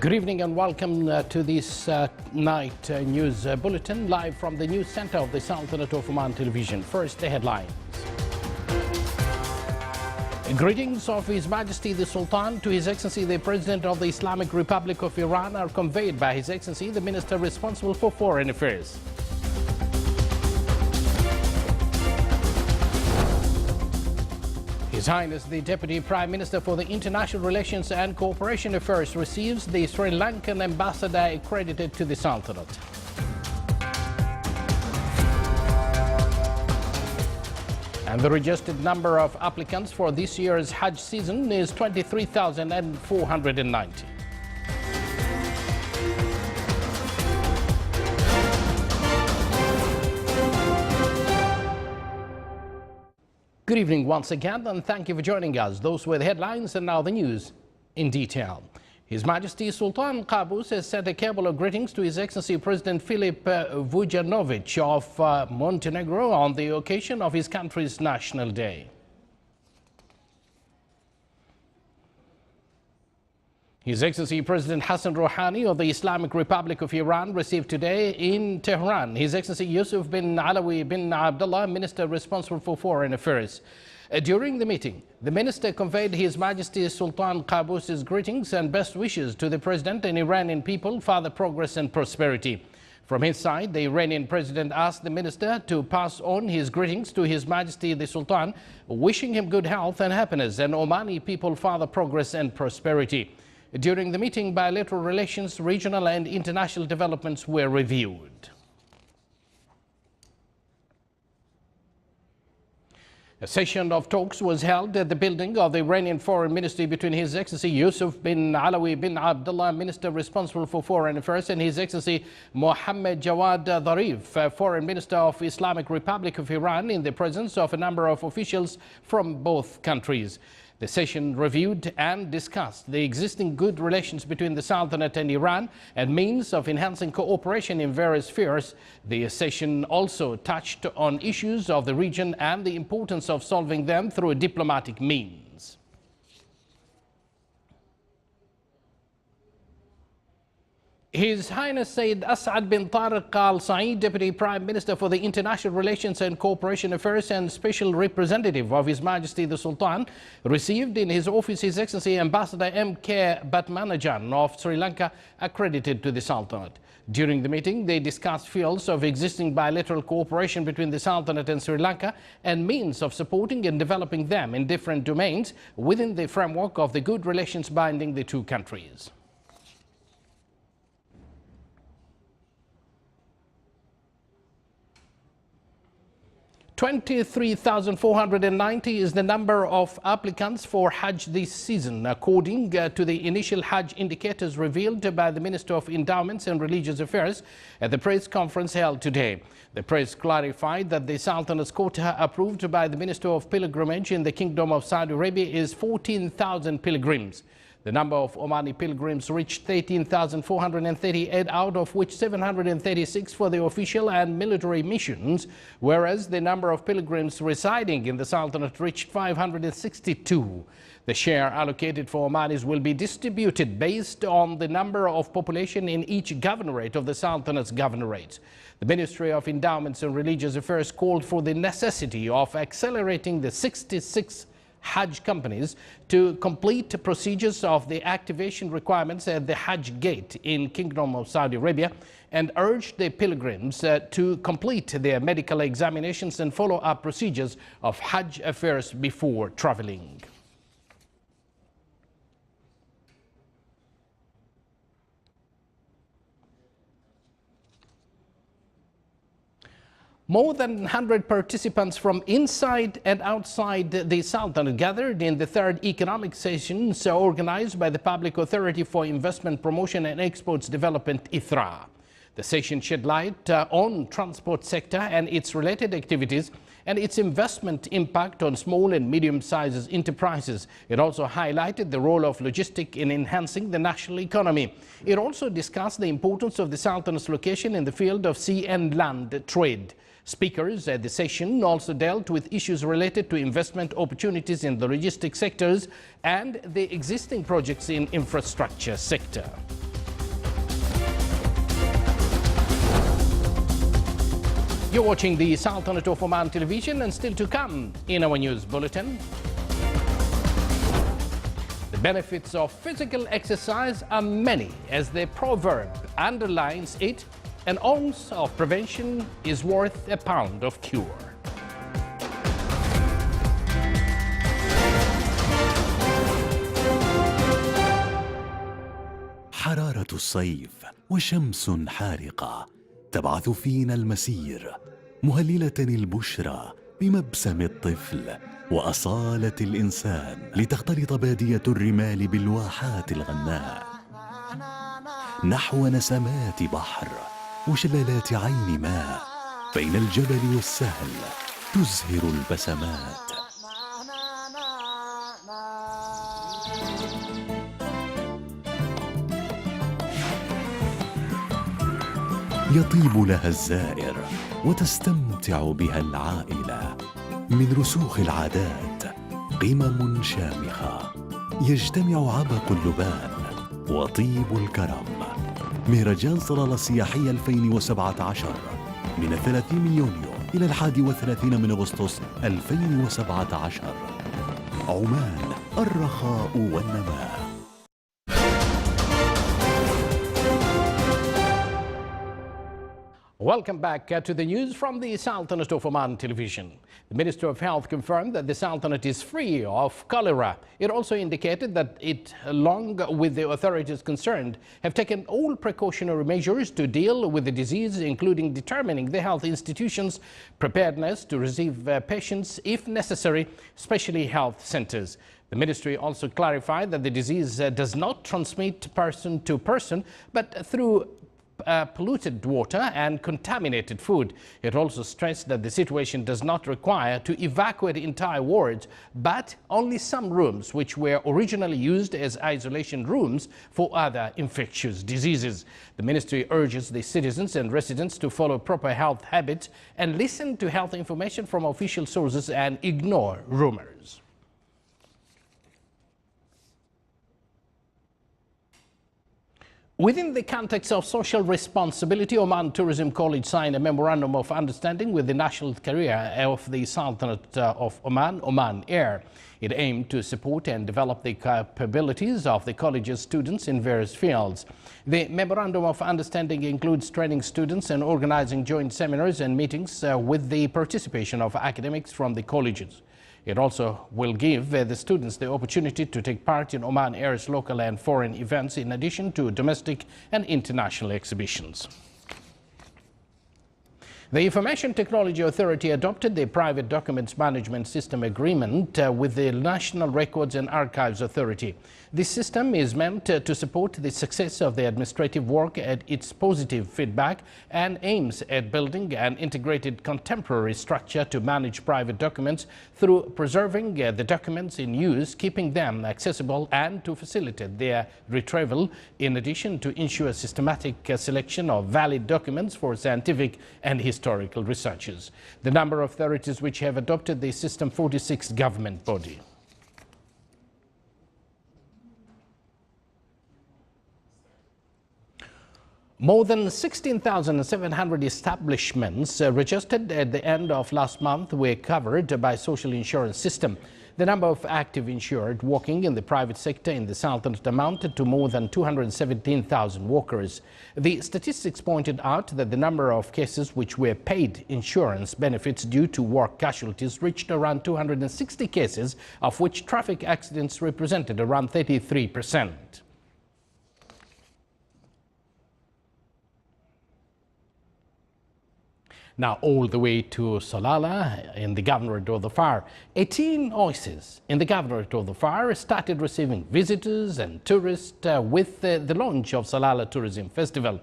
Good evening and welcome to this night news bulletin live from the news center of the Sultanate of Oman Television. First, the headlines. Greetings of His Majesty the Sultan to His Excellency the President of the Islamic Republic of Iran are conveyed by His Excellency the Minister responsible for Foreign Affairs. His Highness the Deputy Prime Minister for the International Relations and Cooperation Affairs receives the Sri Lankan ambassador accredited to the Sultanate. And the registered number of applicants for this year's Hajj season is 23,490. Good evening once again, and thank you for joining us. Those were the headlines, and now the news in detail. His Majesty Sultan Qaboos has sent a cable of greetings to His Excellency President Filip Vujanovic of Montenegro on the occasion of his country's National Day. His Excellency President Hassan Rouhani of the Islamic Republic of Iran received today in Tehran His Excellency Yusuf bin Alawi bin Abdullah, Minister responsible for Foreign Affairs. During the meeting, the minister conveyed His Majesty Sultan Qaboos' greetings and best wishes to the President and Iranian people, further progress and prosperity. From his side, the Iranian President asked the minister to pass on his greetings to His Majesty the Sultan, wishing him good health and happiness and Omani people further progress and prosperity. During the meeting, bilateral relations, regional and international developments were reviewed. A session of talks was held at the building of the Iranian Foreign Ministry between His Excellency Yusuf bin Alawi bin Abdullah, Minister responsible for Foreign Affairs, and His Excellency Mohammad Jawad Zarif, Foreign Minister of Islamic Republic of Iran, in the presence of a number of officials from both countries. The session reviewed and discussed the existing good relations between the Sultanate and Iran and means of enhancing cooperation in various spheres. The session also touched on issues of the region and the importance of solving them through diplomatic means. His Highness Sayyid As'ad bin Tariq Al Saeed, Deputy Prime Minister for the International Relations and Cooperation Affairs and Special Representative of His Majesty the Sultan, received in his office His Excellency Ambassador M.K. Batmanajan of Sri Lanka, accredited to the Sultanate. During the meeting, they discussed fields of existing bilateral cooperation between the Sultanate and Sri Lanka and means of supporting and developing them in different domains within the framework of the good relations binding the two countries. 23,490 is the number of applicants for Hajj this season, according to the initial Hajj indicators revealed by the Minister of Endowments and Religious Affairs at the press conference held today. The press clarified that the Sultanate's quota approved by the Minister of Pilgrimage in the Kingdom of Saudi Arabia is 14,000 pilgrims. The number of Omani pilgrims reached 13,438, out of which 736 for the official and military missions, whereas the number of pilgrims residing in the Sultanate reached 562. The share allocated for Omanis will be distributed based on the number of population in each governorate of the Sultanate's governorates. The Ministry of Endowments and Religious Affairs called for the necessity of accelerating the 66 Hajj companies to complete procedures of the activation requirements at the Hajj gate in Kingdom of Saudi Arabia and urged the pilgrims to complete their medical examinations and follow-up procedures of Hajj affairs before traveling. More than 100 participants from inside and outside the Sultanate gathered in the third economic sessions organized by the Public Authority for Investment Promotion and Exports Development, ITHRA. The session shed light on transport sector and its related activities and its investment impact on small and medium-sized enterprises. It also highlighted the role of logistics in enhancing the national economy. It also discussed the importance of the Sultanate's location in the field of sea and land trade. Speakers at the session also dealt with issues related to investment opportunities in the logistics sectors and the existing projects in infrastructure sector. You're watching the Sultanate of Oman television, and still to come in our news bulletin. The benefits of physical exercise are many, as the proverb underlines it: an ounce of prevention is worth a pound of cure. حرارة الصيف وشمس حارقة تبعث فينا المسير، مهللة البشرى بمبسم الطفل وأصالة الإنسان، لتختلط بادية الرمال بالواحات الغناء نحو نسمات بحر وشلالات عين ماء، بين الجبل والسهل تزهر البسمات. يطيب لها الزائر وتستمتع بها العائلة. من رسوخ العادات قمم شامخة، يجتمع عبق اللبان وطيب الكرم. مهرجان صلالة السياحية 2017 من 30 يونيو إلى 31 من أغسطس 2017. عمان، الرخاء والنماء. Welcome back to the news from the Sultanate of Oman television. The Minister of Health confirmed that the Sultanate is free of cholera. It also indicated that it, along with the authorities concerned, have taken all precautionary measures to deal with the disease, including determining the health institutions' preparedness to receive patients if necessary, especially health centers. The ministry also clarified that the disease does not transmit person to person, but through polluted water and contaminated food. It also stressed that the situation does not require to evacuate entire wards, but only some rooms which were originally used as isolation rooms for other infectious diseases. The ministry urges the citizens and residents to follow proper health habits and listen to health information from official sources and ignore rumors. Within the context of social responsibility, Oman Tourism College signed a memorandum of understanding with the national carrier of the Sultanate of Oman, Oman Air. It aimed to support and develop the capabilities of the college's students in various fields. The memorandum of understanding includes training students and organizing joint seminars and meetings with the participation of academics from the colleges. It also will give the students the opportunity to take part in Oman Air's local and foreign events, in addition to domestic and international exhibitions. The Information Technology Authority adopted the Private Documents Management System Agreement with the National Records and Archives Authority. This system is meant to support the success of the administrative work at its positive feedback and aims at building an integrated contemporary structure to manage private documents through preserving the documents in use, keeping them accessible, and to facilitate their retrieval, in addition to ensure systematic selection of valid documents for scientific and historical researches. The number of authorities which have adopted the system: 46 government body. More than 16,700 establishments registered at the end of last month were covered by social insurance system. The number of active insured working in the private sector in the Sultanate amounted to more than 217,000 workers. The statistics pointed out that the number of cases which were paid insurance benefits due to work casualties reached around 260 cases, of which traffic accidents represented around 33%. Now all the way to Salalah in the Governorate of the Far. 18 oases in the Governorate of the Far started receiving visitors and tourists with the launch of Salalah Tourism Festival.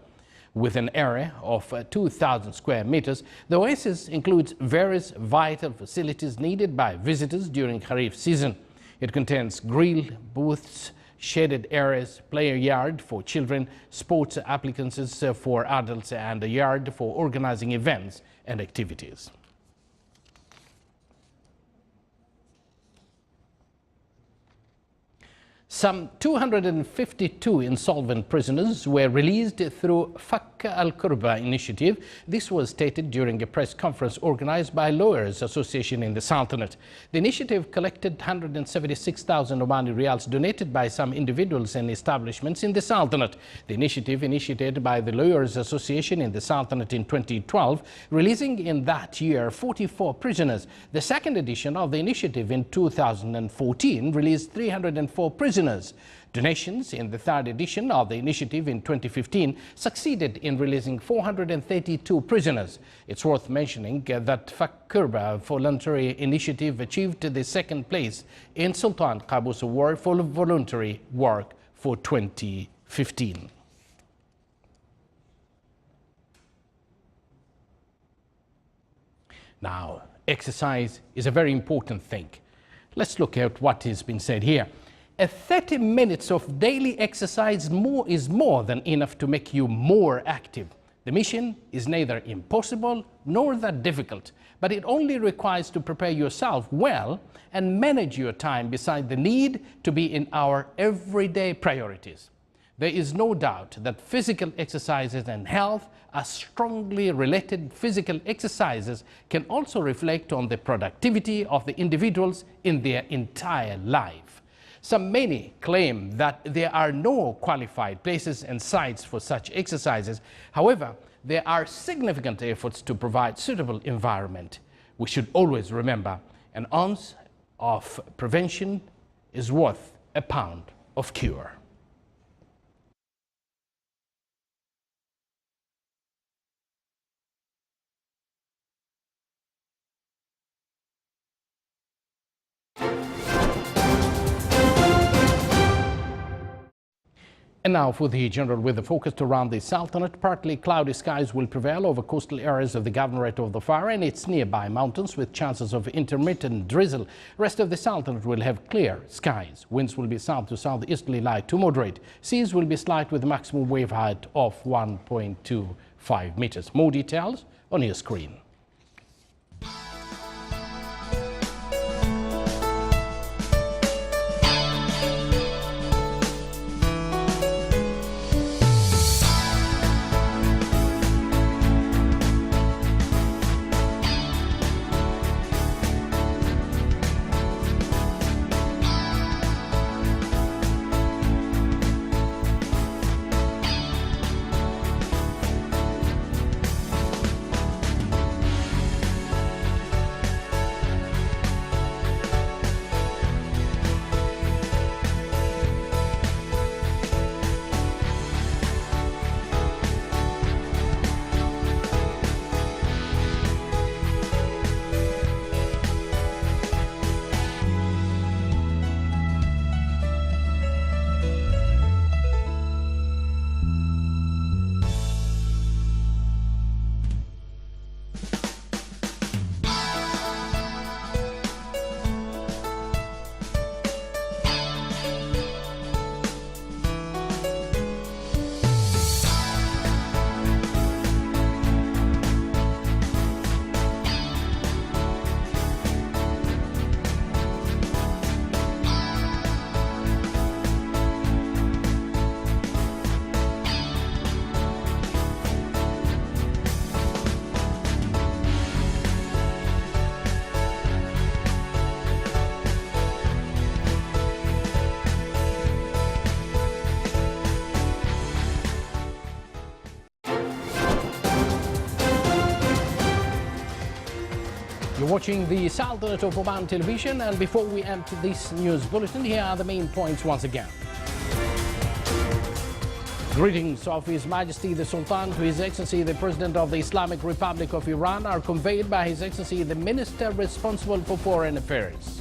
With an area of 2,000 square meters, the oasis includes various vital facilities needed by visitors during Kharif season. It contains grill, booths, shaded areas, player yard for children, sports appliances for adults, and a yard for organizing events and activities. Some 252 insolvent prisoners were released through Fakk al-Kurba initiative. This was stated during a press conference organized by Lawyers Association in the Sultanate. The initiative collected 176,000 Omani riyals donated by some individuals and establishments in the Sultanate. The initiative, initiated by the Lawyers Association in the Sultanate in 2012, releasing in that year 44 prisoners. The second edition of the initiative in 2014 released 304 prisoners. Donations in the third edition of the initiative in 2015 succeeded in releasing 432 prisoners. It's worth mentioning that Fakk Kurba voluntary initiative achieved the second place in Sultan Qaboos Award for voluntary work for 2015. Now, exercise is a very important thing. Let's look at what has been said here. 30 minutes of daily exercise is more than enough to make you more active. The mission is neither impossible nor that difficult, but it only requires to prepare yourself well and manage your time beside the need to be in our everyday priorities. There is no doubt that physical exercises and health are strongly related. Physical exercises can also reflect on the productivity of the individuals in their entire life. Many claim that there are no qualified places and sites for such exercises. However, there are significant efforts to provide suitable environment. We should always remember an ounce of prevention is worth a pound of cure. And now for the general weather focused around the Sultanate. Partly cloudy skies will prevail over coastal areas of the Governorate of Dhofar and its nearby mountains, with chances of intermittent drizzle. Rest of the Sultanate will have clear skies. Winds will be south to southeasterly light to moderate. Seas will be slight with maximum wave height of 1.25 meters. More details on your screen. You're watching the Sultanate of Oman television, and before we end this news bulletin, here are the main points once again. Greetings of His Majesty the Sultan to His Excellency the President of the Islamic Republic of Iran are conveyed by His Excellency the Minister responsible for Foreign Affairs.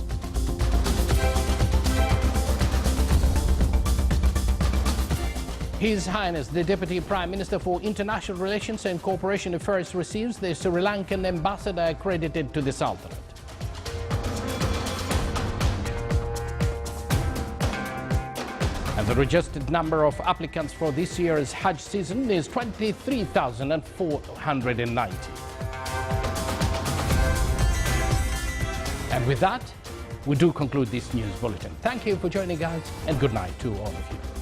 His Highness the Deputy Prime Minister for International Relations and Cooperation Affairs receives the Sri Lankan ambassador accredited to the Sultanate. And the registered number of applicants for this year's Hajj season is 23,490. And with that, we do conclude this news bulletin. Thank you for joining us, and good night to all of you.